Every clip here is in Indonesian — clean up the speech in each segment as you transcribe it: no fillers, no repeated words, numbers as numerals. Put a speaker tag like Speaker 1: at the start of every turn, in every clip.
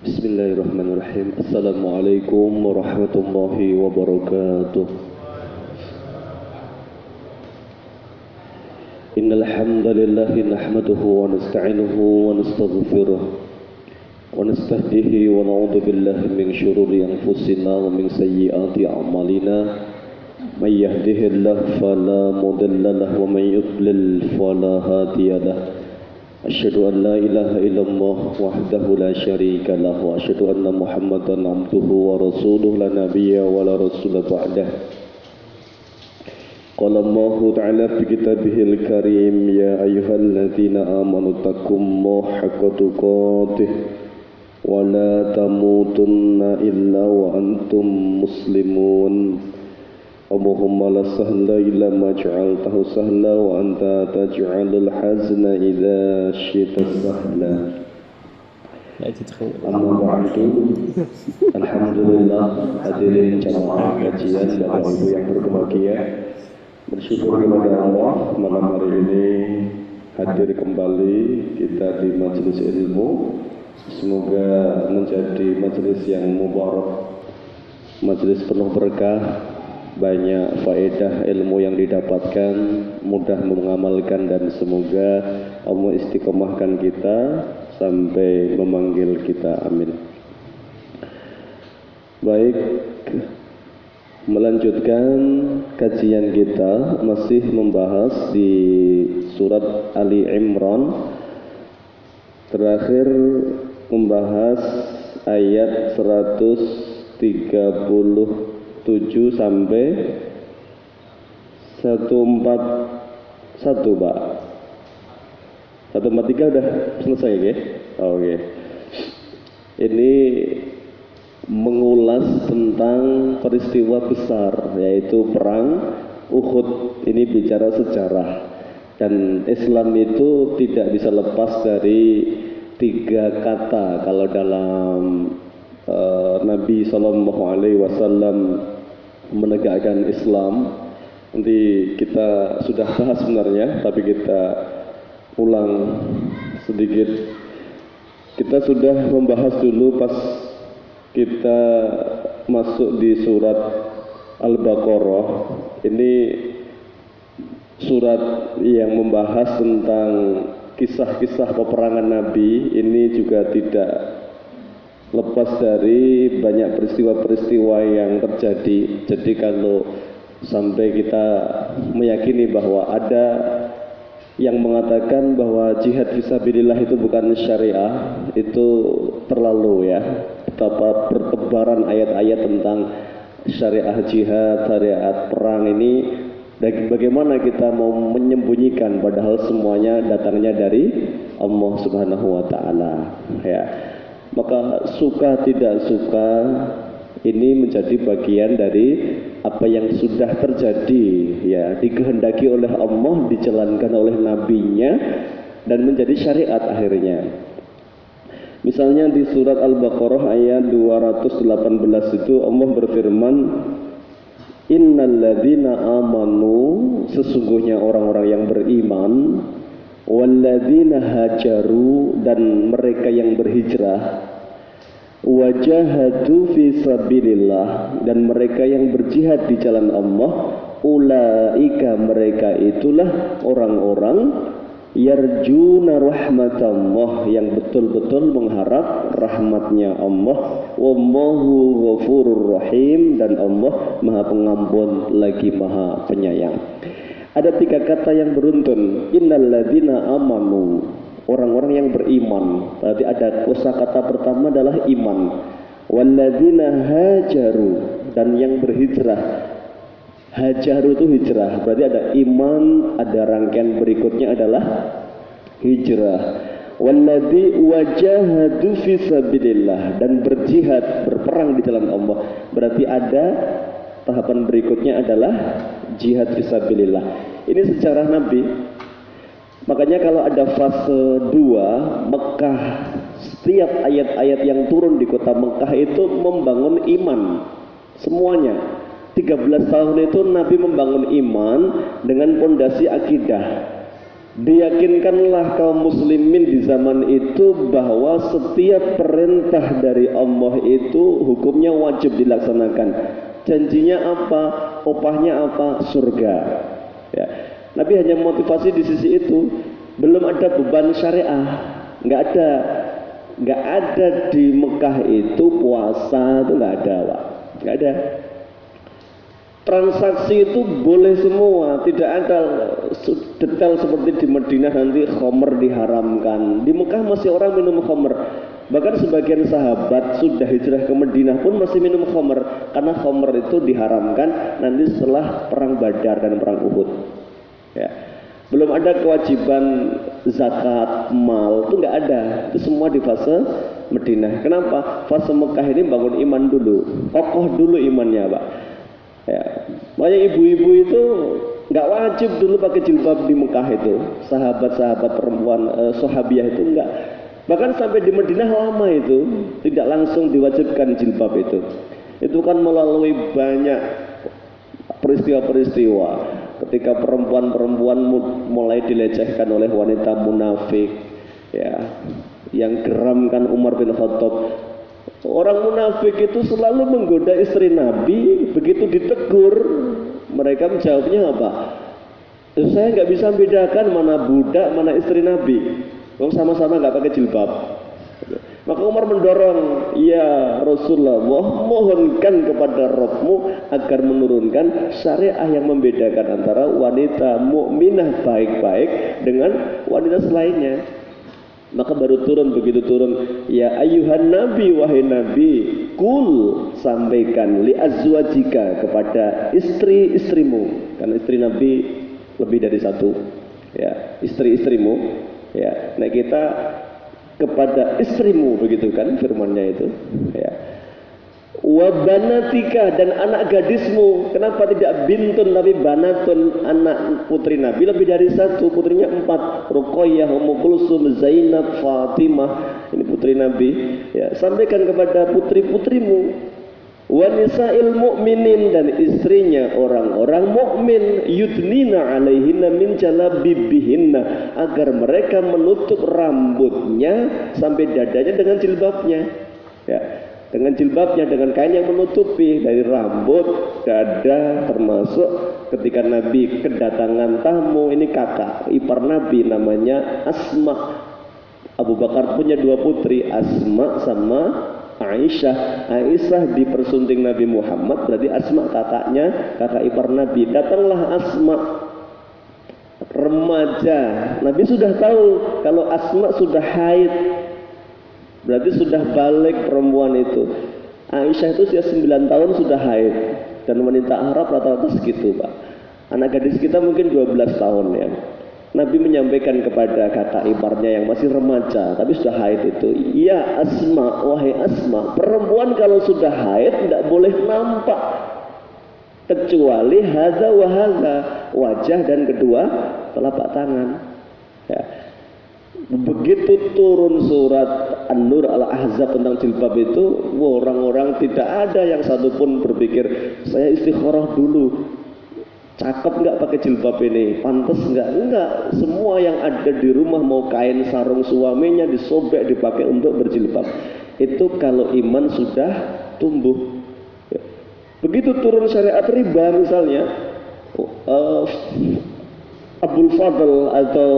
Speaker 1: Bismillahirrahmanirrahim. Assalamualaikum warahmatullahi wabarakatuh. Innal hamdalillah nahmaduhu wa nasta'inuhu wa nastaghfiruh wa nastahdihi wa na'udzu billahi min shururi anfusina wa min sayyiati a'malina. May yahdihillahu fala mudilla lahu wa may yudlil fala hadiya lahu. Asyhadu an la ilaha illallah wahdahu la syarika lahu wa asyhadu anna Muhammadan abduhu wa rasuluhu la nabiyya wa la rasula ba'dah. Qala Allah ta'ala fi kitabihil karim ya ayyuhalladzina amanu taqullaha haqqa tuqatih wa la tamutunna illa wa antum muslimun. Allahumma la sahla illa ma ja'altahu sahla wa anta taj'alul hazna idza syi'ta sahla. Amma ba'du. Alhamdulillah, hadirin jamaah kajian Bapak Ibu yang berbahagia. Bersyukur kepada Allah malam hari ini hadir kembali kita di majelis ilmu. Semoga menjadi majelis yang mubarak, majelis penuh berkah, banyak faedah ilmu yang didapatkan, mudah mengamalkan, dan semoga Allah istiqomahkan kita sampai memanggil kita. Amin. Baik, melanjutkan kajian kita masih membahas di surat Ali Imran. Terakhir membahas ayat 137 sampai 141, Pak. 143 udah selesai ya? Oke. Ini mengulas tentang peristiwa besar yaitu perang Uhud. Ini bicara sejarah, dan Islam itu tidak bisa lepas dari 3 kata kalau dalam Nabi SAW menegakkan Islam. Nanti kita sudah bahas sebenarnya, tapi kita ulang sedikit. Kita sudah membahas dulu pas kita masuk di surat Al-Baqarah. Ini surat yang membahas tentang kisah-kisah peperangan Nabi. Ini juga tidak lepas dari banyak peristiwa-peristiwa yang terjadi. Jadi kalau sampai kita meyakini bahwa ada yang mengatakan bahwa jihad fisabilillah itu bukan syariah, itu terlalu ya. Betapa bertebaran ayat-ayat tentang syariah jihad, syariat perang ini, bagaimana kita mau menyembunyikan padahal semuanya datangnya dari Allah Subhanahu wa taala ya. Maka suka tidak suka ini menjadi bagian dari apa yang sudah terjadi ya, dikehendaki oleh Allah, dijalankan oleh nabinya, dan menjadi syariat akhirnya. Misalnya di surat Al-Baqarah ayat 218 itu Allah berfirman, innalladzina amanu, sesungguhnya orang-orang yang beriman, walladzina hajaru, dan mereka yang berhijrah, wajahadu fi sabilillah, dan mereka yang berjihad di jalan Allah, ulaika, mereka itulah orang-orang yarjuna rahmatallah, yang betul-betul mengharap rahmatnya Allah, wallahu ghafurur rahim, dan Allah Maha Pengampun lagi Maha Penyayang. Ada 3 kata yang beruntun, innalladzina amanu, orang-orang yang beriman. Berarti ada kosakata pertama adalah iman. Walladzina hajaru, dan yang berhijrah. Hajaru itu hijrah. Berarti ada iman, ada rangkaian berikutnya adalah hijrah. Walladzi wajahadu fi sabilillah, dan berjihad, berperang di jalan Allah. Berarti ada tahapan berikutnya adalah jihad fisabilillah. Ini sejarah Nabi. Makanya kalau ada fase 2 Mekah, setiap ayat-ayat yang turun di kota Mekah itu membangun iman semuanya. 13 tahun itu Nabi membangun iman dengan pondasi akidah. Diyakinkanlah kaum muslimin di zaman itu bahwa setiap perintah dari Allah itu hukumnya wajib dilaksanakan. Janjinya apa? Upahnya apa? Surga. Ya. Nabi hanya motivasi di sisi itu. Belum ada beban syariah. Nggak ada di Mekah itu puasa itu nggak ada, Pak. Nggak ada. Transaksi itu boleh semua, tidak ada detail seperti di Madinah nanti khamr diharamkan. Di Mekah masih orang minum khamr. Bahkan sebagian sahabat sudah hijrah ke Madinah pun masih minum khamr, karena khamr itu diharamkan nanti setelah perang Badar dan perang Uhud. Ya. Belum ada kewajiban zakat mal, itu nggak ada. Itu semua di fase Madinah. Kenapa? Fase Mekah ini bangun iman dulu, kokoh dulu imannya, Pak. Ya, banyak ibu-ibu itu nggak wajib dulu pakai jilbab di Mekah itu. Sahabat-sahabat perempuan sahabiah itu enggak. Bahkan sampai di Madinah lama itu tidak langsung diwajibkan jilbab itu. Itu kan melalui banyak peristiwa-peristiwa ketika perempuan-perempuan mulai dilecehkan oleh wanita munafik, ya, yang geramkan Umar bin Khattab. Orang munafik itu selalu menggoda istri Nabi. Begitu ditegur, mereka menjawabnya apa? Saya nggak bisa bedakan mana budak, mana istri Nabi. Sama-sama nggak pakai jilbab. Maka Umar mendorong, ya Rasulullah, mohonkan kepada Rabbmu agar menurunkan syariah yang membedakan antara wanita mukminah baik-baik dengan wanita selainnya. Maka baru turun, begitu turun, ya ayyuhan nabi, wahai nabi, kul, sampaikan li azwajika kepada istri-istrimu, karena istri nabi lebih dari satu, ya, istri-istrimu, ya. Nah kita kepada istrimu, begitu kan firmannya itu, ya. Wa banatika, dan anak gadismu. Kenapa tidak bintun tapi banatun? Anak putri Nabi lebih dari satu, putrinya 4. Ruqayyah, Ummu Kulsum, Zainab, Fatimah. Ini putri Nabi. Ya, sampaikan kepada putri-putrimu. Wa nisa'il mu'minin, dan istrinya orang-orang mukmin, yudnina alaihinna min jalabibihinna, agar mereka menutup rambutnya sampai dadanya dengan jilbabnya. Ya. Dengan jilbabnya, dengan kain yang menutupi dari rambut, dada, termasuk ketika Nabi kedatangan tamu. Ini kakak ipar Nabi namanya Asma. Abu Bakar punya 2 putri, Asma sama Aisyah. Aisyah dipersunting Nabi Muhammad, berarti Asma kakaknya, kakak ipar Nabi. Datanglah Asma remaja. Nabi sudah tahu kalau Asma sudah haid, berarti sudah balik perempuan itu. Aisyah itu usia 9 tahun sudah haid. Dan wanita Arab rata-rata segitu, Pak. Anak gadis kita mungkin 12 tahun ya. Nabi menyampaikan kepada kakak iparnya yang masih remaja tapi sudah haid itu, ya Asma, wahai Asma, perempuan kalau sudah haid tidak boleh nampak kecuali hadza wa hadza, wajah dan kedua telapak tangan. Ya. Begitu turun surat An-Nur Al-Ahzab tentang jilbab itu, orang-orang tidak ada yang satupun berpikir saya istikharah dulu, cakep nggak pakai jilbab ini, pantas nggak, semua yang ada di rumah mau kain sarung suaminya disobek dipakai untuk berjilbab. Itu kalau iman sudah tumbuh. Begitu turun syariat riba misalnya, Abdul Fadl atau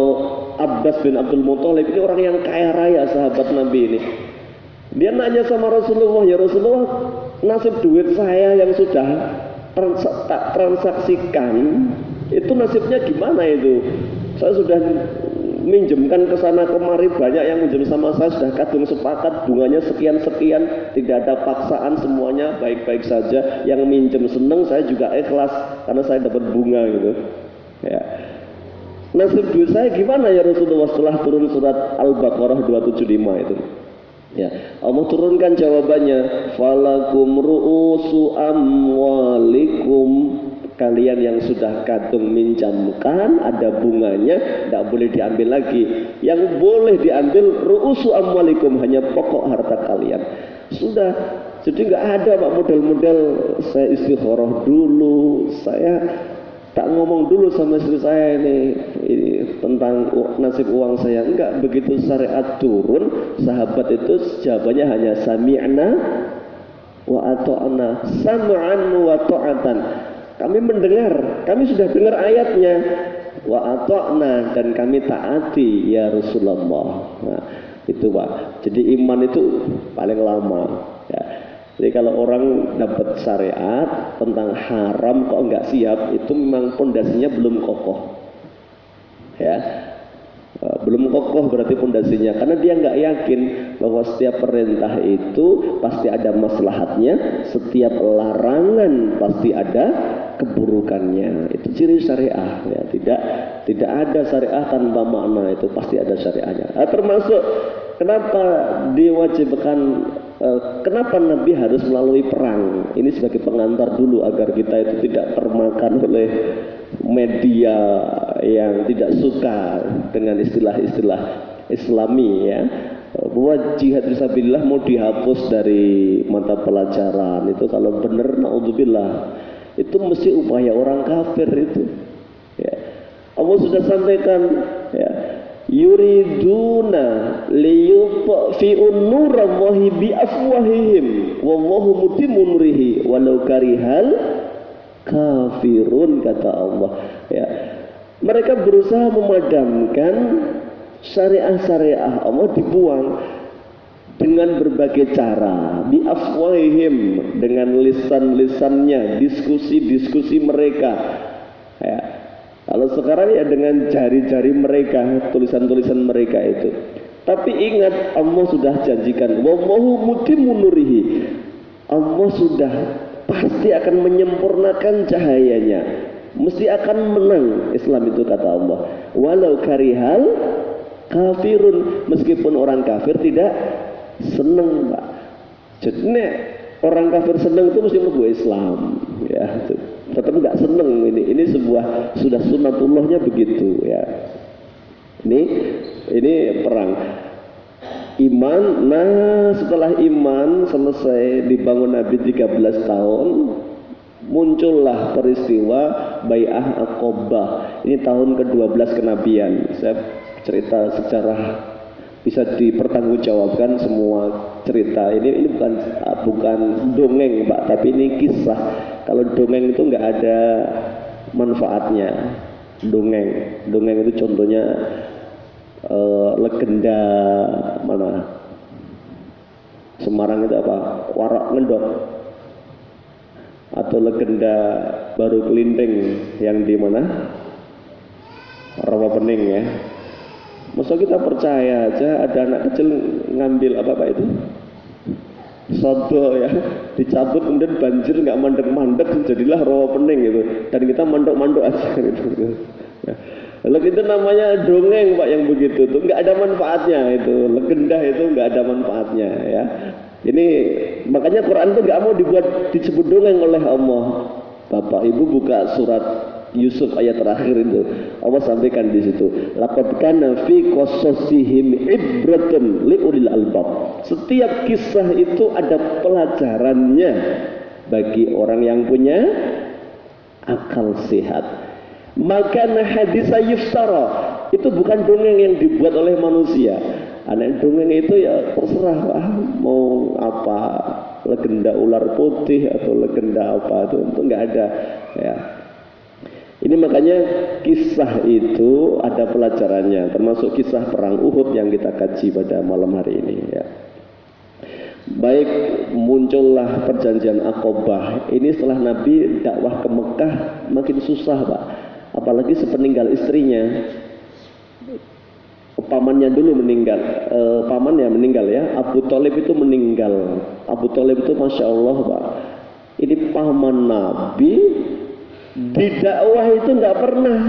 Speaker 1: Abbas bin Abdul Muthalib, ini orang yang kaya raya sahabat Nabi ini. Dia nanya sama Rasulullah, ya Rasulullah, nasib duit saya yang sudah tak transaksikan itu nasibnya gimana itu? Saya sudah minjemkan ke sana kemari, banyak yang minjem sama saya, sudah kadung sepakat bunganya sekian-sekian, tidak ada paksaan, semuanya baik-baik saja. Yang minjem seneng, saya juga ikhlas karena saya dapat bunga gitu. Ya. Nasib duit saya gimana ya Rasulullah setelah turun surat Al-Baqarah 275 itu? Ya, Allah turunkan jawabannya, falakum ru'usu amwalikum, kalian yang sudah kadung minjamkan ada bunganya, tidak boleh diambil lagi. Yang boleh diambil ru'usu amwalikum, hanya pokok harta kalian. Sudah, jadi nggak ada Pak model-model saya istikharah dulu, saya tak ngomong dulu sama istri saya ini tentang nasib uang saya. Enggak, begitu syariat turun, sahabat itu jawabannya hanya sami'na wa ata'na, sam'an wa ta'atan. Kami mendengar, kami sudah dengar ayatnya, wa ata'na, dan kami taati ya Rasulullah. Nah, itu Pak. Jadi iman itu paling lama ya. Jadi kalau orang dapat syariat tentang haram kok enggak siap, itu memang pondasinya belum kokoh. Ya. Belum kokoh berarti pondasinya, karena dia enggak yakin bahwa setiap perintah itu pasti ada maslahatnya, setiap larangan pasti ada keburukannya. Itu ciri syariah ya. Tidak ada syariah tanpa makna, itu pasti ada syariahnya. Termasuk kenapa diwajibkan, kenapa Nabi harus melalui perang? Ini sebagai pengantar dulu agar kita itu tidak termakan oleh media yang tidak suka dengan istilah-istilah Islami ya. Bahwa jihad fisabilillah mau dihapus dari mata pelajaran itu, kalau benar naudzubillah, itu mesti upaya orang kafir itu. Ya. Allah sudah sampaikan ya, yuriduna liyutfi'un nurallahi biafwahihim wallahu mutimmu nurihi walau karihal kafirun, kata Allah ya. Mereka berusaha memadamkan syariah-syariah Allah, dibuang dengan berbagai cara, biafwahihim, dengan lisan-lisannya, diskusi-diskusi mereka ya. Kalau sekarang ya dengan jari-jari mereka, tulisan-tulisan mereka itu. Tapi ingat, Allah sudah janjikan, wallahu mutimmu nurihi, Allah sudah pasti akan menyempurnakan cahayanya, mesti akan menang Islam itu, kata Allah. Walau karihal kafirun, meskipun orang kafir tidak senang, Pak. Jadi orang kafir senang itu mesti mlebu Islam ya, tetap nggak senang. Ini sebuah sudah sunatullahnya begitu ya. Ini perang iman. Nah, setelah iman selesai dibangun Nabi 13 tahun, muncullah peristiwa Bai'ah Aqabah. Ini tahun ke-12 kenabian. Saya cerita secara bisa dipertanggungjawabkan semua cerita. Ini bukan dongeng, Pak, tapi ini kisah. Kalau dongeng itu nggak ada manfaatnya. Dongeng itu contohnya legenda mana? Semarang itu apa? Warak Ngendok. Atau legenda Baru Kelinting yang di mana? Rawapening ya. Masa kita percaya aja ada anak kecil ngambil apa itu? Sodo ya, dicabut kemudian banjir nggak mandek-mandek, jadilah Rawapening gitu. Dan kita mandok-mandok aja gitu. Lalu itu namanya dongeng, Pak, yang begitu tuh nggak ada manfaatnya itu. Legenda itu nggak ada manfaatnya ya. Ini makanya Quran itu nggak mau disebut dongeng oleh Allah. Bapak Ibu buka surat Yusuf ayat terakhir itu, Allah sampaikan di situ, laqad kana fi qasasihim ibratun liulil albab. Setiap kisah itu ada pelajarannya bagi orang yang punya akal sehat. Maka hadis yufsara itu bukan dongeng yang dibuat oleh manusia. Anak dongeng itu ya terserah mau apa, legenda ular putih atau legenda apa itu nggak ada ya. Ini makanya kisah itu ada pelajarannya, termasuk kisah perang Uhud yang kita kaji pada malam hari ini ya. Baik, muncullah perjanjian Aqabah. Ini setelah Nabi dakwah ke Mekah makin susah, Pak. Apalagi sepeninggal istrinya. Pamannya dulu meninggal, pamannya meninggal ya. Abu Thalib itu meninggal. Abu Thalib itu Masya Allah, Pak. Ini paman Nabi, di dakwah itu nggak pernah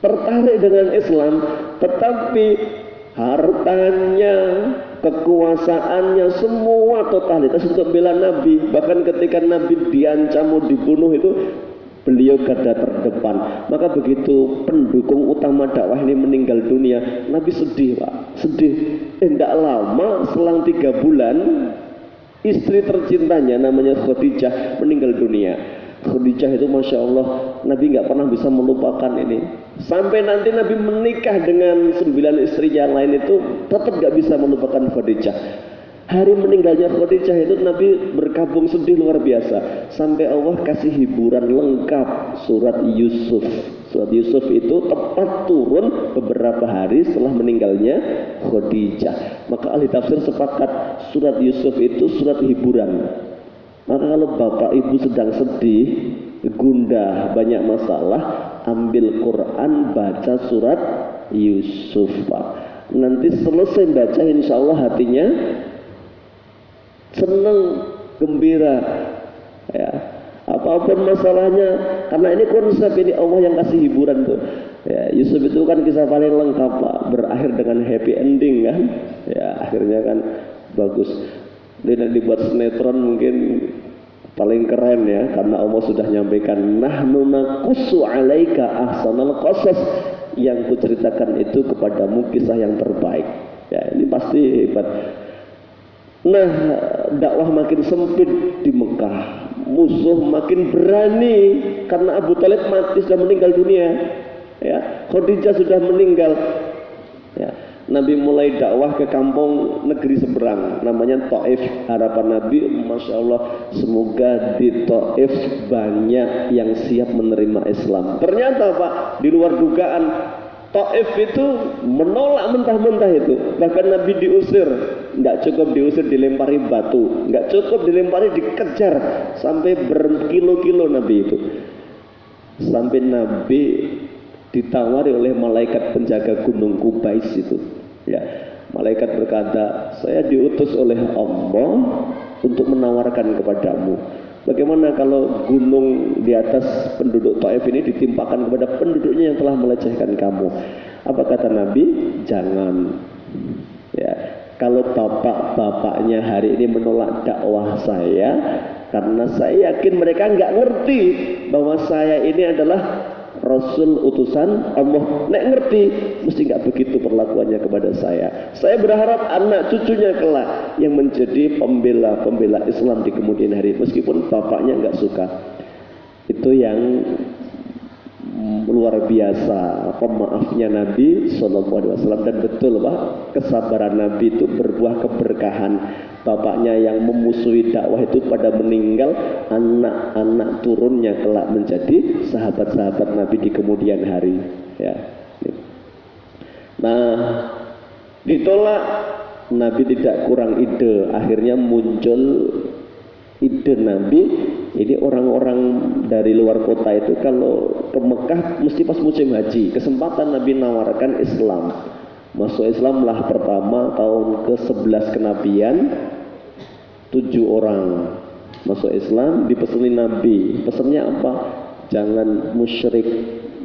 Speaker 1: tertarik dengan Islam, tetapi hartanya, kekuasaannya, semua totalitas untuk bela Nabi. Bahkan ketika Nabi diancam mau dibunuh itu beliau garda terdepan. Maka begitu pendukung utama dakwah ini meninggal dunia, Nabi sedih, Pak, sedih. Tidak lama, selang 3 bulan, istri tercintanya namanya Khadijah meninggal dunia. Khadijah itu Masya Allah, Nabi nggak pernah bisa melupakan ini. Sampai nanti Nabi menikah dengan 9 istri yang lain itu tetap nggak bisa melupakan Khadijah. Hari meninggalnya Khadijah itu Nabi berkabung sedih luar biasa. Sampai Allah kasih hiburan lengkap surat Yusuf. Surat Yusuf itu tepat turun beberapa hari setelah meninggalnya Khadijah. Maka ahli tafsir sepakat surat Yusuf itu surat hiburan. Maka kalau bapak ibu sedang sedih, gundah, banyak masalah, ambil Quran, baca surat Yusuf, Pak. Nanti selesai baca, insya Allah hatinya senang, gembira. Ya, apapun masalahnya, karena ini konsep ini Allah yang kasih hiburan tuh. Ya, Yusuf itu kan kisah paling lengkap, Pak. Berakhir dengan happy ending kan. Ya, akhirnya kan bagus. Dan dibuat sinetron mungkin paling keren ya, karena Allah sudah nyampaikan nahnu naqussu 'alaika ahsanal qasas, yang kuceritakan itu kepadamu kisah yang terbaik. Ya, ini pasti hebat. Nah, dakwah makin sempit di Mekah, musuh makin berani karena Abu Thalib mati, sudah meninggal dunia. Ya, Khadijah sudah meninggal. Ya, Nabi mulai dakwah ke kampung negeri seberang, namanya Taif. Harapan Nabi, Masya Allah, semoga di Taif banyak yang siap menerima Islam. Ternyata Pak, di luar dugaan, Taif itu menolak mentah-mentah itu. Bahkan Nabi diusir, nggak cukup diusir, dilempari batu, nggak cukup dilempari, dikejar sampai berkilo-kilo Nabi itu. Sampai Nabi ditawari oleh malaikat penjaga gunung Kubais itu. Ya, malaikat berkata, saya diutus oleh Allah untuk menawarkan kepadamu, bagaimana kalau gunung di atas penduduk Taif ini ditimpakan kepada penduduknya yang telah melecehkan kamu? Apa kata Nabi? Jangan. Ya, kalau bapak-bapaknya hari ini menolak dakwah saya, karena saya yakin mereka nggak ngerti bahwa saya ini adalah Rasul utusan Allah. Nek ngerti, mesti nggak begitu perlakuannya kepada saya. Saya berharap anak cucunya kelak yang menjadi pembela Islam di kemudian hari, meskipun bapaknya nggak suka. Itu yang luar biasa pemaafnya Nabi SAW. Dan betul Pak, kesabaran Nabi itu berbuah keberkahan. Bapaknya yang memusuhi dakwah itu pada meninggal, anak-anak turunnya kelak menjadi sahabat-sahabat Nabi di kemudian hari. Ya. Nah, ditolak, Nabi tidak kurang ide. Akhirnya muncul ide Nabi. Ini orang-orang dari luar kota itu kalau ke Mekah mesti pas musim haji. Kesempatan Nabi nawarkan Islam. Masuk Islam lah pertama tahun ke-11 kenabian, 7 orang masuk Islam, dipeseni Nabi. Pesannya apa? Jangan musyrik,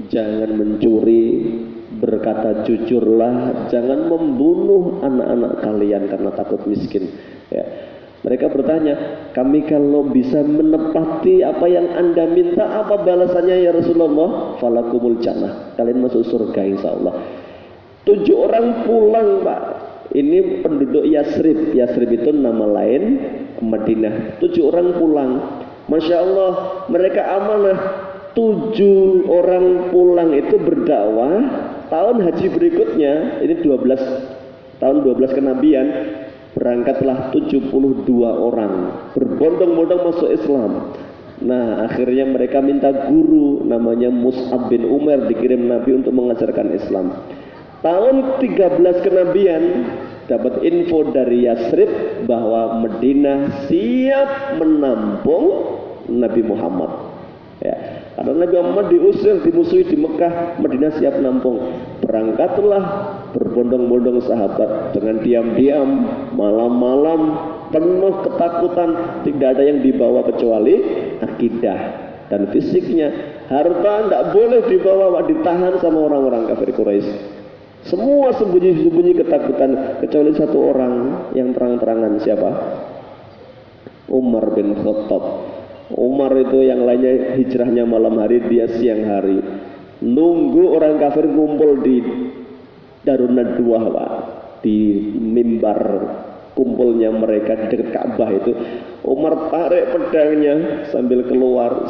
Speaker 1: jangan mencuri, berkata jujurlah, jangan membunuh anak-anak kalian karena takut miskin. Ya. Mereka bertanya, kami kalau bisa menepati apa yang Anda minta, apa balasannya ya Rasulullah? Falakumul jannah, kalian masuk surga insya Allah. 7 orang pulang Pak. Ini penduduk Yasrib. Yasrib itu nama lain Madinah. 7 orang pulang. Masya Allah, mereka amanah. 7 orang pulang itu berdakwah. Tahun haji berikutnya, ini 12 tahun 12 kenabian, berangkatlah 72 orang berbondong-bondong masuk Islam. Nah, akhirnya mereka minta guru namanya Mus'ab bin Umar, dikirim Nabi untuk mengajarkan Islam. Tahun 13 kenabian dapat info dari Yasrib bahwa Madinah siap menampung Nabi Muhammad. Ya, karena Nabi Muhammad diusir, dimusuhi di Mekah, Madinah siap menampung. Berangkatlah berbondong-bondong sahabat dengan diam-diam, malam-malam, penuh ketakutan, tidak ada yang dibawa kecuali akidah dan fisiknya. Harta tidak boleh dibawa, ditahan sama orang-orang kafir Quraisy. Semua sembunyi-sembunyi ketakutan, kecuali 1 orang yang terang-terangan. Siapa? Umar bin Khattab. Umar itu yang lainnya hijrahnya malam hari, dia siang hari. Nunggu orang kafir ngumpul di Darun Nadwah Pak, di mimbar kumpulnya mereka di dekat Ka'bah itu, Umar tarik pedangnya sambil keluar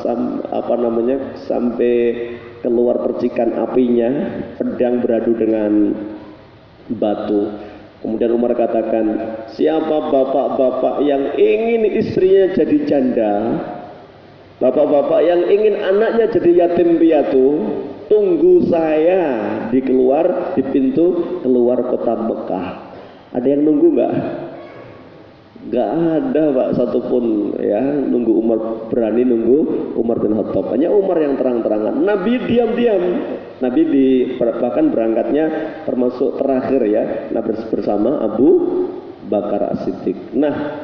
Speaker 1: sampai keluar percikan apinya, pedang beradu dengan batu. Kemudian Umar katakan, siapa bapak-bapak yang ingin istrinya jadi janda, bapak-bapak yang ingin anaknya jadi yatim piatu, tunggu saya di pintu keluar kota Mekah. Ada yang nunggu nggak? Nggak ada Pak satupun ya nunggu Umar, berani nunggu Umar bin Khattab. Hanya Umar yang terang-terangan. Nabi diam-diam. Nabi bahkan berangkatnya termasuk terakhir ya, Nabi bersama Abu Bakar As-Siddiq. Nah,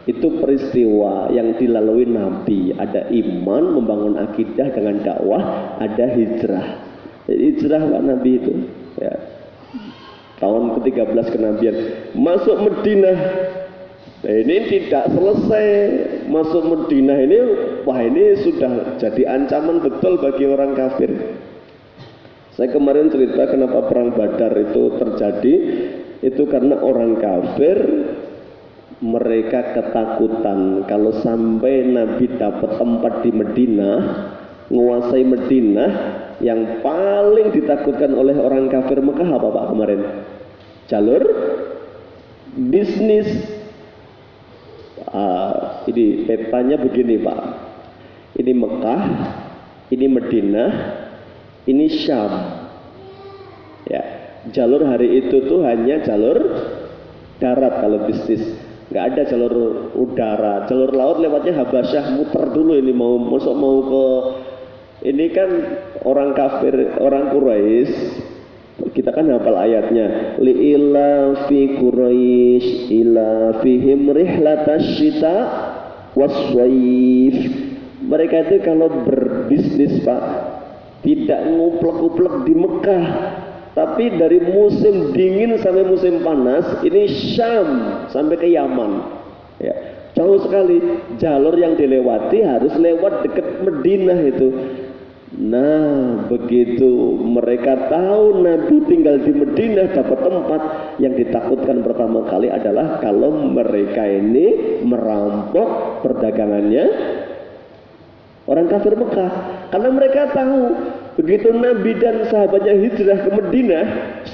Speaker 1: itu peristiwa yang dilalui Nabi. Ada iman, membangun akidah dengan dakwah, ada hijrah. Jadi hijrah Pak Nabi itu ya. Tahun ke-13 kenabian masuk Madinah. Nah, ini tidak selesai masuk Madinah ini, wah ini sudah jadi ancaman betul bagi orang kafir. Saya kemarin cerita kenapa perang Badar itu terjadi, itu karena orang kafir mereka ketakutan kalau sampai Nabi dapat tempat di Madinah, menguasai Madinah, yang paling ditakutkan oleh orang kafir Mekah apa Pak kemarin? Jalur bisnis. Ini petanya begini Pak, ini Mekah, ini Madinah, ini Syam ya. Jalur hari itu tuh hanya jalur darat kalau bisnis, nggak ada jalur udara. Jalur laut lewatnya Habasyah, muter dulu ini mau ke ini kan orang kafir, orang Quraisy. Kita kan hafal ayatnya, li'ila fi Quraisy ila fihim rihlatasy syita waswaif. Mereka itu kalau berbisnis Pak, tidak nguplek-nguplek di Mekah, tapi dari musim dingin sampai musim panas, ini Syam sampai ke Yaman ya, jauh sekali. Jalur yang dilewati harus lewat dekat Madinah itu. Nah, begitu mereka tahu Nabi tinggal di Madinah, dapat tempat, yang ditakutkan pertama kali adalah kalau mereka ini merampok perdagangannya orang kafir Mekah. Karena mereka tahu begitu Nabi dan sahabatnya hijrah ke Madinah,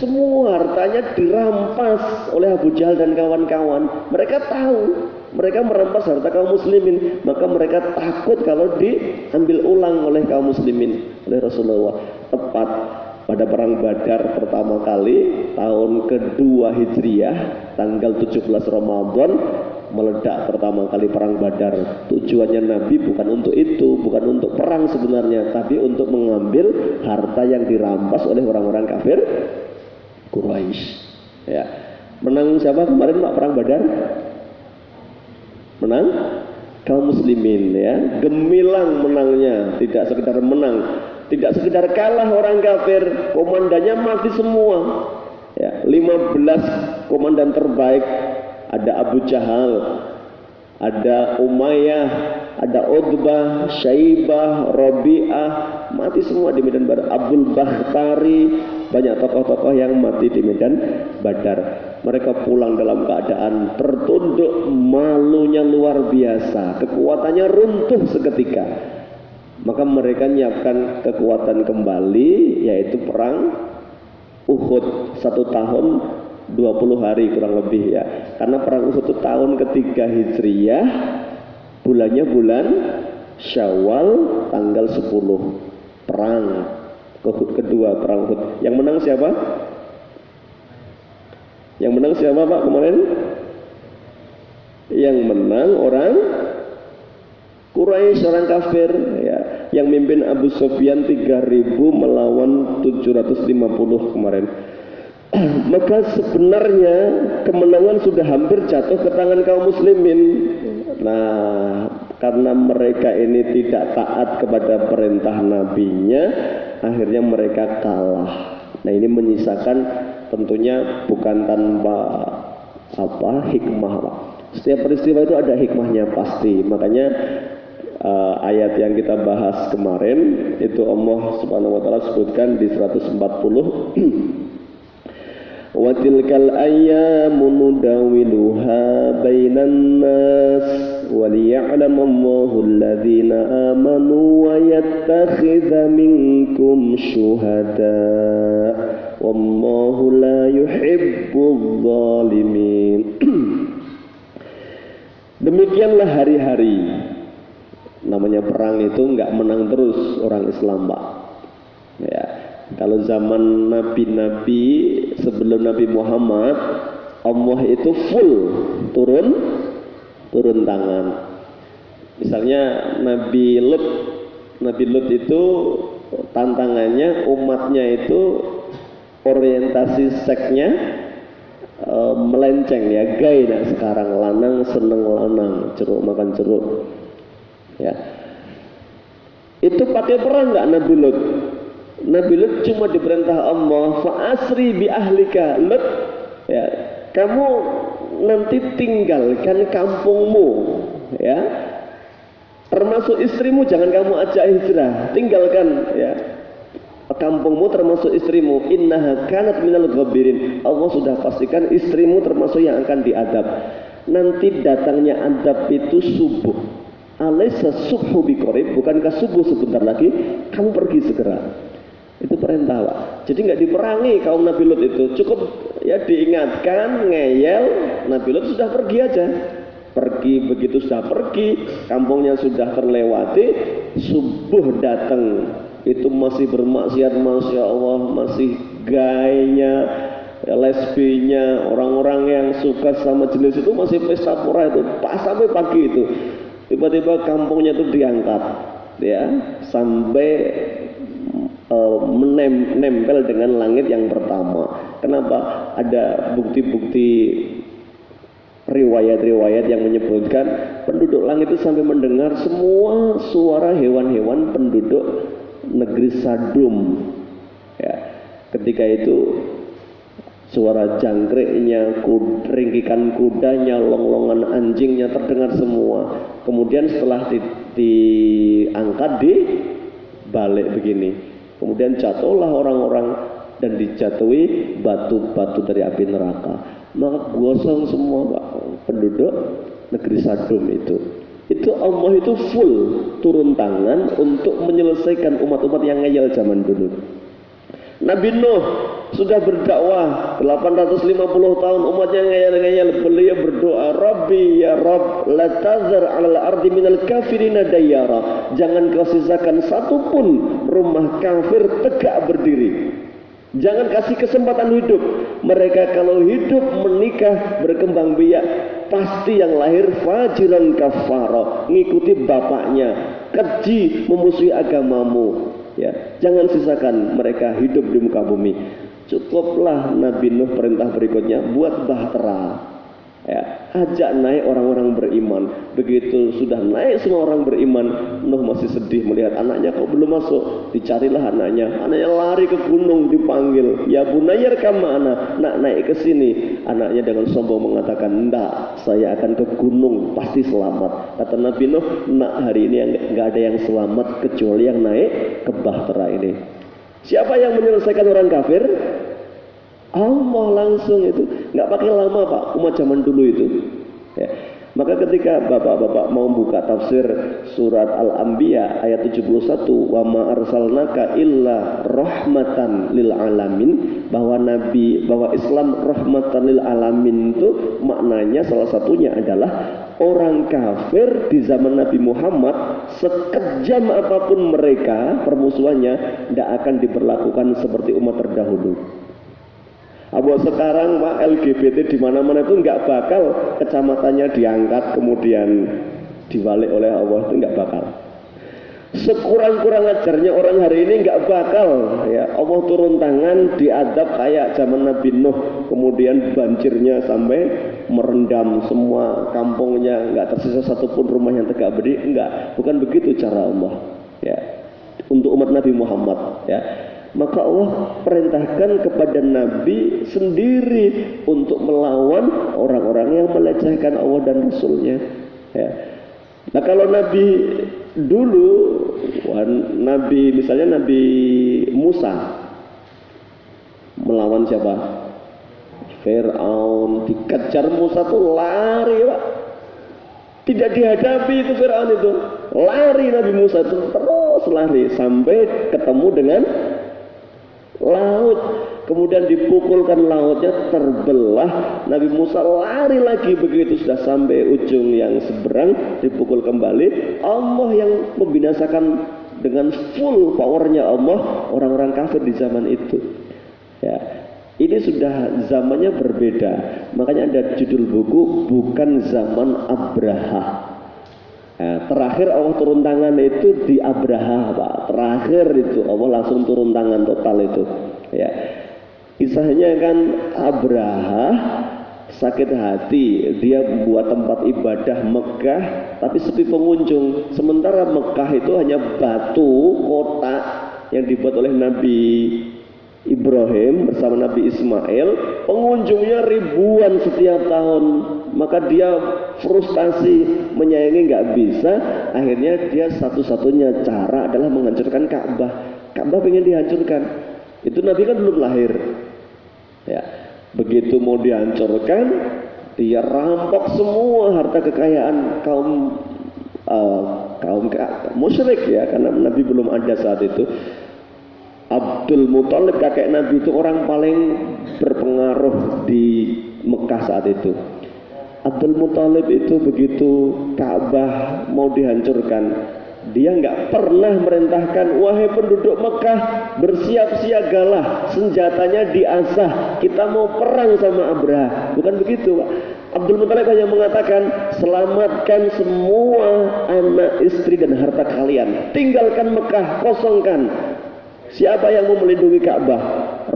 Speaker 1: semua hartanya dirampas oleh Abu Jahal dan kawan-kawan. Mereka tahu mereka merampas harta kaum muslimin, maka mereka takut kalau diambil ulang oleh kaum muslimin, oleh Rasulullah. Tepat pada perang Badar pertama kali tahun kedua Hijriah, tanggal 17 Ramadan meledak pertama kali perang Badar. Tujuannya Nabi bukan untuk itu, bukan untuk perang sebenarnya, tapi untuk mengambil harta yang dirampas oleh orang-orang kafir Quraisy ya. Menang siapa kemarin Pak perang Badar? Menang kaum muslimin ya, gemilang menangnya, tidak sekedar menang, tidak sekedar kalah orang kafir, komandannya mati semua ya. 15 komandan terbaik, ada Abu Jahal, ada Umayyah, ada Utbah, Syaibah, Rabi'ah, mati semua di medan Badar. Abdul Bakhtari, banyak tokoh-tokoh yang mati di medan Badar. Mereka pulang dalam keadaan tertunduk, malunya luar biasa, kekuatannya runtuh seketika. Maka mereka menyiapkan kekuatan kembali, yaitu perang Uhud, 1 tahun 20 hari kurang lebih ya. Karena perang Uhud itu tahun ketiga Hijriyah, bulannya bulan Syawal tanggal 10. Perang Uhud kedua, perang Uhud. Yang menang siapa? Yang menang siapa Pak kemarin? Yang menang orang Quraisy, orang kafir ya. Yang mimpin Abu Sufyan 3.000 melawan 750 kemarin. Maka sebenarnya kemenangan sudah hampir jatuh ke tangan kaum muslimin. Nah, karena mereka ini tidak taat kepada perintah nabinya, akhirnya mereka kalah. Nah, ini menyisakan tentunya bukan tanpa hikmah Pak. Setiap peristiwa itu ada hikmahnya pasti. Makanya ayat yang kita bahas kemarin itu Allah Subhanahu wa taala sebutkan di 140 Wa tilkal ayyamu nudawiluha bainan nas wa liya'lamallahu alladhina amanu wa yattakhidha minkum syuhada wallahu la yuhibbul zalimin. Demikianlah hari-hari. Namanya perang itu enggak menang terus orang Islam, Pak. Ya. Kalau zaman nabi-nabi sebelum Nabi Muhammad, Allah itu full turun tangan. Misalnya Nabi Lut itu tantangannya umatnya itu orientasi seksnya melenceng ya, gay nah sekarang lanang seneng lanang, jeruk makan jeruk. Ya. Itu pakai perang enggak Nabi Lut? Nabi Lut cuma diperintah Allah, fa'asri bi ahlika Lut, ya, kamu nanti tinggalkan kampungmu, ya, termasuk istrimu jangan kamu ajak hijrah, tinggalkan ya kampungmu termasuk istrimu. Innaha kanat minal ghabirin. Allah sudah pastikan istrimu termasuk yang akan diadab. Nanti datangnya adab itu subuh. Alaysa subhu biqorib, bukankah subuh sebentar lagi? Kamu pergi segera. Itu perintah, Pak. Jadi nggak diperangi kaum Nabi Lut itu, cukup ya diingatkan, ngeyel, Nabi Lut sudah pergi aja. Pergi, begitu sudah pergi, kampungnya sudah terlewati, subuh datang, itu masih bermaksiat, masya Allah, masih gayanya, lesbinya, orang-orang yang suka sama jenis itu masih pesta pora itu, pas sampai pagi itu, tiba-tiba kampungnya itu diangkat, ya, sampai menempel dengan langit yang pertama. Kenapa? Ada bukti-bukti riwayat-riwayat yang menyebutkan penduduk langit itu sampai mendengar semua suara hewan-hewan penduduk negeri Sadum. Ya, ketika itu suara jangkriknya, ringkikan kudanya, longlongan anjingnya terdengar semua. Kemudian setelah diangkat di balik begini. Kemudian jatuhlah orang-orang dan dijatuhi batu-batu dari api neraka. Maka gosong semua Pak, penduduk negeri Sadum itu. Itu Allah itu full turun tangan untuk menyelesaikan umat-umat yang ngeyel zaman dulu. Nabi Nuh sudah berdakwah 850 tahun, umatnya ngeyel-ngeyel, beliau berdoa, Rabbi ya Rabb la tazar 'alal ardi minal kafirina dayyara. Jangan kau sisakan satupun rumah kafir tegak berdiri. Jangan kasih kesempatan hidup. Mereka kalau hidup menikah berkembang biak, pasti yang lahir fajiran kafara, ngikuti bapaknya, keji memusuhi agamamu. Ya, jangan sisakan mereka hidup di muka bumi. Cukuplah Nabi Nuh perintah berikutnya, buat bahtera. Ya, ajak naik orang-orang beriman. Begitu sudah naik semua orang beriman, Nuh masih sedih melihat anaknya kok belum masuk. Dicarilah anaknya lari ke gunung, dipanggil, ya bunayya rekam ma'ana, nak naik ke sini. Anaknya dengan sombong mengatakan, enggak, saya akan ke gunung, pasti selamat. Kata Nabi Nuh, nak, hari ini enggak ada yang selamat kecuali yang naik ke bahtera ini. Siapa yang menyelesaikan orang kafir? Allah langsung itu, nggak pakai lama Pak, umat zaman dulu itu. Ya. Maka ketika bapak-bapak mau buka tafsir surat Al-Anbiya ayat 71, wa ma arsalnaka illa rahmatan lil alamin, bahwa Islam rahmatan lil alamin itu maknanya salah satunya adalah orang kafir di zaman Nabi Muhammad sekejam apapun mereka permusuhannya tidak akan diperlakukan seperti umat terdahulu. Abang sekarang Pak, LGBT di mana-mana itu nggak bakal kecamatannya diangkat kemudian dibalik oleh Allah, itu nggak bakal. Sekurang-kurang ajarnya orang hari ini nggak bakal ya Allah turun tangan diadab kayak zaman Nabi Nuh, kemudian banjirnya sampai merendam semua kampungnya, nggak tersisa satupun rumah yang tegak berdiri. Enggak, bukan begitu cara Allah ya untuk umat Nabi Muhammad ya. Maka Allah perintahkan kepada Nabi sendiri untuk melawan orang-orang yang melecehkan Allah dan Rasulnya. Ya. Nah kalau Nabi dulu, misalnya Nabi Musa melawan siapa? Fir'aun dikejar Musa tuh lari Pak, tidak dihadapi itu Fir'aun itu, lari Nabi Musa itu terus lari sampai ketemu dengan laut, kemudian dipukulkan lautnya terbelah, Nabi Musa lari lagi, begitu sudah sampai ujung yang seberang dipukul kembali. Allah yang membinasakan dengan full powernya Allah orang-orang kafir di zaman itu ya. Ini sudah zamannya berbeda, makanya ada judul buku bukan zaman Abraha. Nah, terakhir Allah turun tangan itu di Abraha Pak, terakhir itu Allah langsung turun tangan total itu ya. Kisahnya kan Abraha sakit hati, dia buat tempat ibadah Mekah tapi sepi pengunjung, sementara Mekah itu hanya batu kota yang dibuat oleh Nabi Ibrahim bersama Nabi Ismail, pengunjungnya ribuan setiap tahun, maka dia frustasi, menyayangi nggak bisa, akhirnya dia satu-satunya cara adalah menghancurkan Ka'bah. Ka'bah pengen dihancurkan, itu Nabi kan belum lahir ya. Begitu mau dihancurkan, dia rampok semua harta kekayaan kaum musyrik ya, karena Nabi belum ada saat itu. Abdul Muthalib kakek Nabi itu orang paling berpengaruh di Mekah saat itu. Abdul Muthalib itu begitu Ka'bah mau dihancurkan, dia nggak pernah merintahkan, wahai penduduk Mekah bersiap-siagalah, senjatanya diasah, kita mau perang sama Abraha. Bukan begitu Pak. Abdul Muthalib hanya mengatakan, selamatkan semua anak, istri dan harta kalian, tinggalkan Mekah, kosongkan. Siapa yang mau melindungi Ka'bah?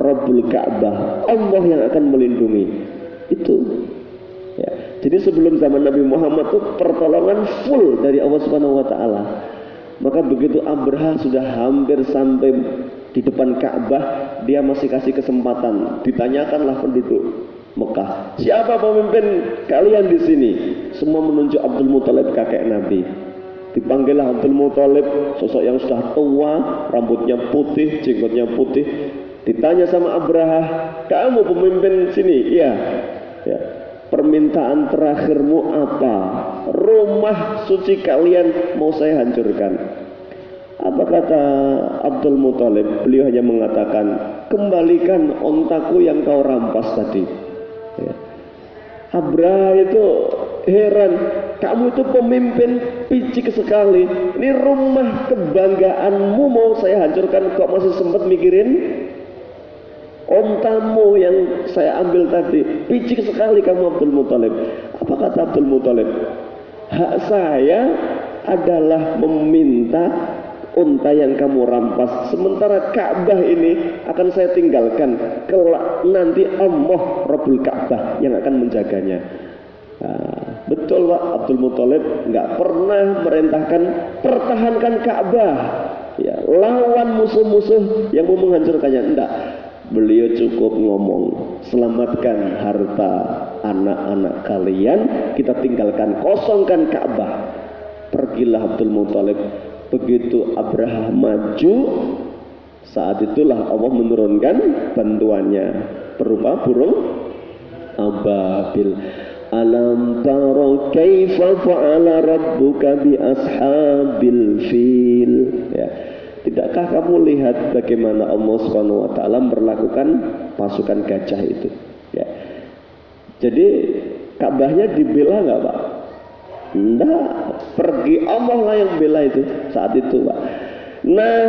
Speaker 1: Rabbul Ka'bah, Allah yang akan melindungi. Itu ya. Jadi sebelum zaman Nabi Muhammad itu pertolongan full dari Allah Subhanahu wa taala. Maka begitu Abraha sudah hampir sampai di depan Ka'bah, dia masih kasih kesempatan. Ditanyakanlah penduduk Mekah, siapa pemimpin kalian di sini? Semua menunjuk Abdul Muthalib kakek Nabi. Dipanggillah Abdul Muthalib, sosok yang sudah tua, rambutnya putih, jenggotnya putih. Ditanya sama Abraha, kamu pemimpin sini? Iya. Ya. Permintaan terakhirmu apa? Rumah suci kalian mau saya hancurkan. Apa kata Abdul Muthalib? Beliau hanya mengatakan, kembalikan ontaku yang kau rampas tadi. Ya. Abraha itu heran, kamu itu pemimpin picik sekali, ini rumah kebanggaanmu mau saya hancurkan, kok masih sempat mikirin ontamu yang saya ambil tadi. Picik sekali kamu Abdul Muthalib. Apa kata Abdul Muthalib? Hak saya adalah meminta unta yang kamu rampas, sementara Ka'bah ini akan saya tinggalkan, kelak nanti Allah Rabbul Ka'bah yang akan menjaganya. Nah, betul Pak, Abdul Muthalib nggak pernah merintahkan pertahankan Ka'bah ya, lawan musuh-musuh yang mau menghancurkannya, enggak. Beliau cukup ngomong, selamatkan harta anak-anak kalian, kita tinggalkan, kosongkan Ka'bah. Pergilah Abdul Muthalib. Begitu Abraha maju, saat itulah Allah menurunkan bantuannya berupa burung ababil. Alam tara kaifa fa'ala rabbuka bi ashabil fil ya. Tidakkah kamu lihat bagaimana Allah Subhanahu wa taala memperlakukan pasukan gajah itu ya. Jadi Ka'bahnya dibela enggak Pak? Enggak, pergi Allah lah yang bela itu saat itu Pak. Nah,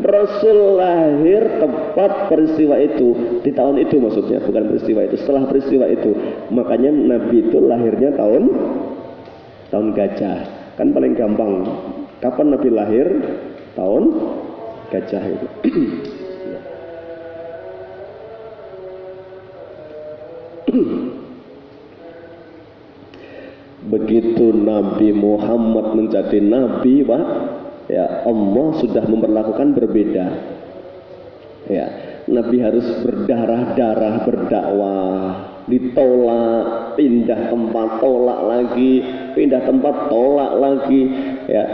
Speaker 1: Rasul lahir tepat peristiwa itu, di tahun itu maksudnya, bukan peristiwa itu, setelah peristiwa itu. Makanya Nabi itu lahirnya tahun gajah. Kan paling gampang. Kapan Nabi lahir? Tahun gajah itu. Begitu Nabi Muhammad menjadi Nabi Pak, ya Allah sudah memperlakukan berbeda ya. Nabi harus berdarah-darah berdakwah, ditolak, pindah tempat tolak lagi, pindah tempat tolak lagi ya.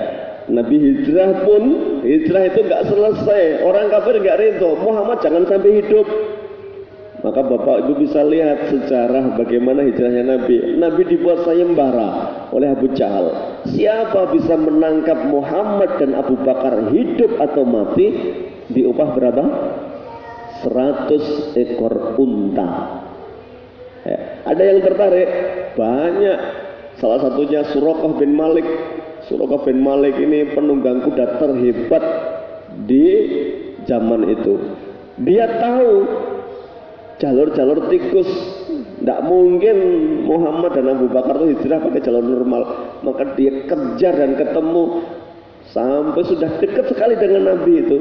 Speaker 1: Nabi hijrah pun, hijrah itu nggak selesai, orang kafir nggak ridho, Muhammad jangan sampai hidup. Maka Bapak Ibu bisa lihat sejarah bagaimana hijrahnya Nabi. Nabi dibuat sayembara oleh Abu Jahal. Siapa bisa menangkap Muhammad dan Abu Bakar hidup atau mati, diupah berapa? 100 ekor unta. Ya, ada yang tertarik? Banyak. Salah satunya Suraqah bin Malik. Suraqah bin Malik ini penunggang kuda terhebat di zaman itu. Dia tahu jalur-jalur tikus, tidak mungkin Muhammad dan Abu Bakar itu hijrah pakai jalur normal. Maka dia kejar dan ketemu sampai sudah dekat sekali dengan Nabi itu.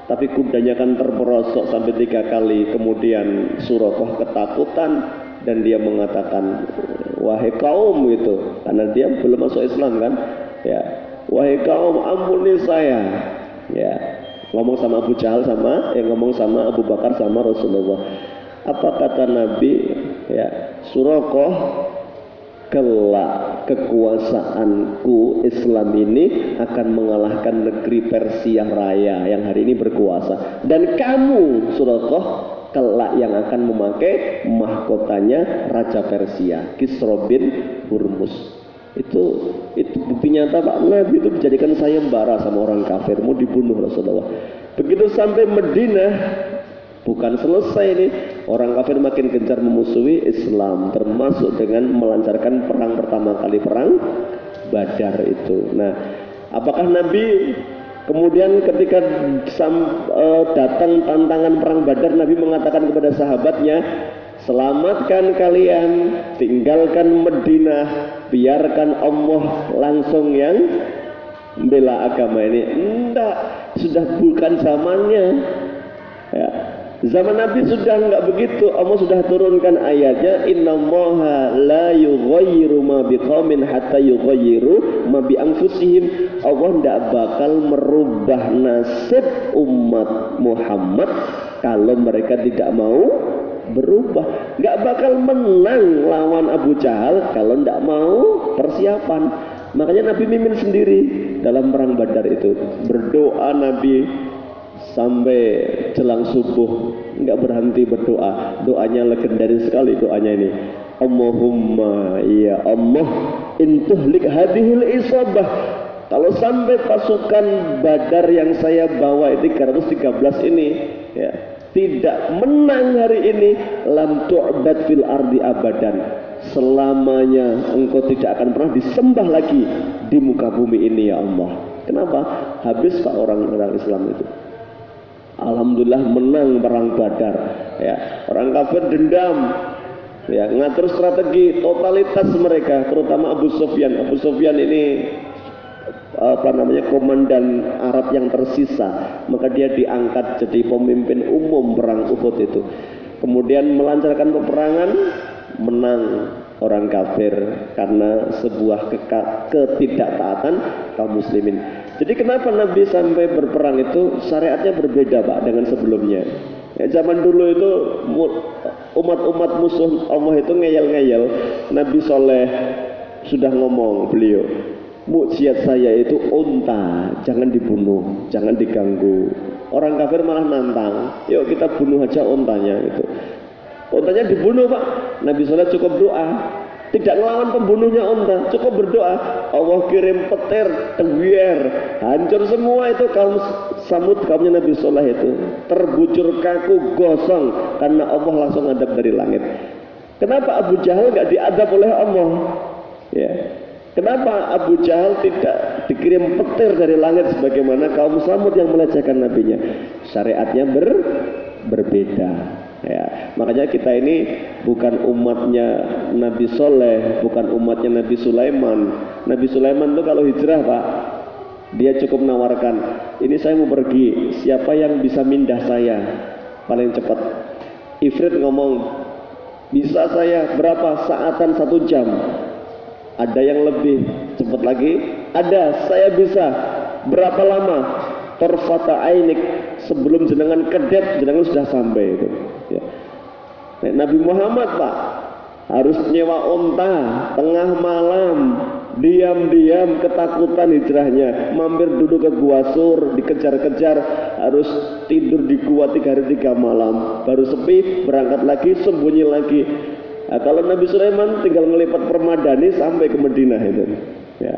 Speaker 1: Tapi kudanya kan terperosok sampai 3 kali. Kemudian Suraqah ketakutan dan dia mengatakan, wahai kaum gitu, karena dia belum masuk Islam kan, ya, wahai kaum ampuni saya, ya, ngomong sama Abu Jahal ngomong sama Abu Bakar sama Rasulullah. Apa kata Nabi? Ya, Suraqah, kelak kekuasaanku Islam ini akan mengalahkan negeri Persia Raya yang hari ini berkuasa. Dan kamu Suraqah kelak yang akan memakai mahkotanya Raja Persia, Kisra bin Hurmuz. Itu bukti nyata Pak. Nabi itu dijadikan sayembara sama orang kafir, mau dibunuh Rasulullah. Begitu sampai Madinah, bukan selesai nih, orang kafir makin gencar memusuhi Islam, termasuk dengan melancarkan perang pertama kali, perang Badar itu. Nah, apakah Nabi kemudian ketika datang tantangan perang Badar, Nabi mengatakan kepada sahabatnya, selamatkan kalian, tinggalkan Madinah, biarkan Allah langsung yang membela agama ini? Enggak, sudah bukan zamannya. Ya, zaman Nabi sudah enggak begitu. Allah sudah turunkan ayatnya, innallaha la yughayyiru ma biqaumin hatta yughayyiru ma bi anfusihim. Allah tidak bakal merubah nasib umat Muhammad kalau mereka tidak mau berubah. Nggak bakal menang lawan Abu Jahal kalau nggak mau persiapan. Makanya Nabi mimpin sendiri dalam perang Badar itu. Berdoa Nabi sampai jelang subuh, nggak berhenti berdoa. Doanya legendaris sekali doanya ini. Allahumma ya Allah intuhlik hadhil isabah. Kalau sampai pasukan Badar yang saya bawa 313 ini, ya, tidak menang hari ini, lam tu'bad fil ardi abadan, selamanya engkau tidak akan pernah disembah lagi di muka bumi ini ya Allah. Kenapa? Habis Pak orang-orang Islam itu. Alhamdulillah menang perang Badar, ya. Orang kafir dendam, ya, ngatur strategi totalitas mereka, terutama Abu Sufyan. Abu Sufyan ini komandan Arab yang tersisa, maka dia diangkat jadi pemimpin umum perang Uhud itu. Kemudian melancarkan peperangan, menang orang kafir karena sebuah ketidaktaatan kaum muslimin. Jadi kenapa Nabi sampai berperang itu syariatnya berbeda Pak dengan sebelumnya. Ya, zaman dulu itu umat-umat musuh Allah itu ngeyel-ngeyel. Nabi Soleh sudah ngomong, beliau, mukjizat saya itu unta, jangan dibunuh, jangan diganggu. Orang kafir malah nantang, yuk kita bunuh aja untanya gitu. Untanya dibunuh Pak. Nabi Soleh cukup doa, tidak ngelawan pembunuhnya unta, cukup berdoa, Allah kirim petir, teguier, hancur semua itu kaum Samud, kaumnya Nabi Soleh itu, terbujur kaku, gosong, karena Allah langsung adab dari langit. Kenapa Abu Jahal gak diadab oleh Allah? Ya. Kenapa Abu Jahal tidak dikirim petir dari langit sebagaimana kaum Samud yang melecehkan nabinya? Syariatnya berbeda. Ya, makanya kita ini bukan umatnya Nabi Soleh, bukan umatnya Nabi Sulaiman. Nabi Sulaiman itu kalau hijrah Pak, dia cukup menawarkan, ini saya mau pergi, siapa yang bisa mindah saya paling cepat? Ifrit ngomong, bisa saya berapa? Saatan 1 jam. Ada yang lebih cepat lagi? Ada, saya bisa. Berapa lama? Torfata ainik, sebelum jenengan kedet, jenengan sudah sampai itu. Ya. Nabi Muhammad Pak harus nyewa unta tengah malam, diam-diam ketakutan hijrahnya, mampir duduk ke Gua Sur, dikejar-kejar, harus tidur di gua 3 hari 3 malam, baru sepi, berangkat lagi, sembunyi lagi. Nah, kalau Nabi Sulaiman tinggal ngelipat permadani sampai ke Madinah itu. Ya.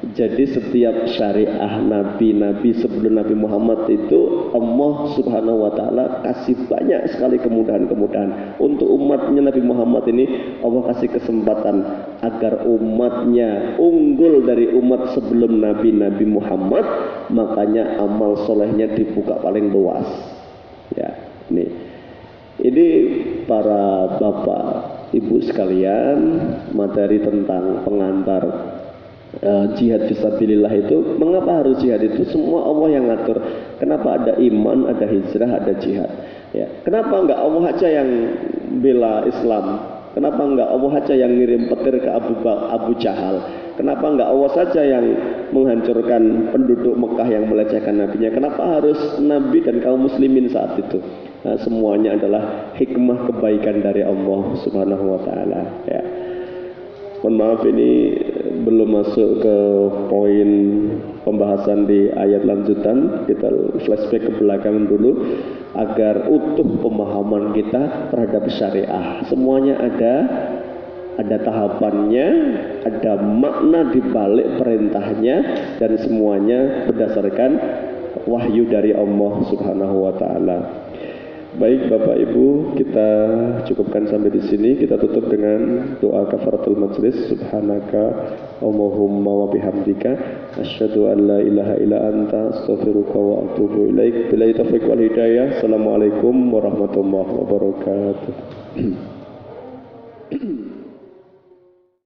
Speaker 1: Jadi setiap syariah nabi-nabi sebelum Nabi Muhammad itu Allah Subhanahu wa taala kasih banyak sekali kemudahan-kemudahan. Untuk umatnya Nabi Muhammad ini Allah kasih kesempatan agar umatnya unggul dari umat sebelum Nabi Muhammad, makanya amal solehnya dibuka paling luas. Ya, ini para bapak, ibu sekalian, materi tentang pengantar jihad fisabilillah itu. Mengapa harus jihad itu? Semua Allah yang ngatur. Kenapa ada iman, ada hijrah, ada jihad? Ya. Kenapa enggak Allah aja yang bela Islam? Kenapa enggak Allah aja yang ngirim petir ke Abu Jahal? Kenapa enggak Allah saja yang menghancurkan penduduk Mekah yang melecehkan nabinya? Kenapa harus Nabi dan kaum muslimin saat itu? Nah, semuanya adalah hikmah kebaikan dari Allah Subhanahu wa taala, ya. Mohon maaf, ini belum masuk ke poin pembahasan di ayat lanjutan. Kita flashback ke belakang dulu agar utuh pemahaman kita terhadap syariah. Semuanya ada tahapannya, ada makna di balik perintahnya, dan semuanya berdasarkan wahyu dari Allah Subhanahu wa taala. Baik Bapak Ibu, kita cukupkan sampai di sini. Kita tutup dengan doa kafaratul majlis. Subhanaka Allahumma wa bihamdika asyhadu an la ilaha illa anta astaghfiruka wa atubu ilaik. Billahi taufiq wal hidayah. Assalamualaikum warahmatullahi wabarakatuh.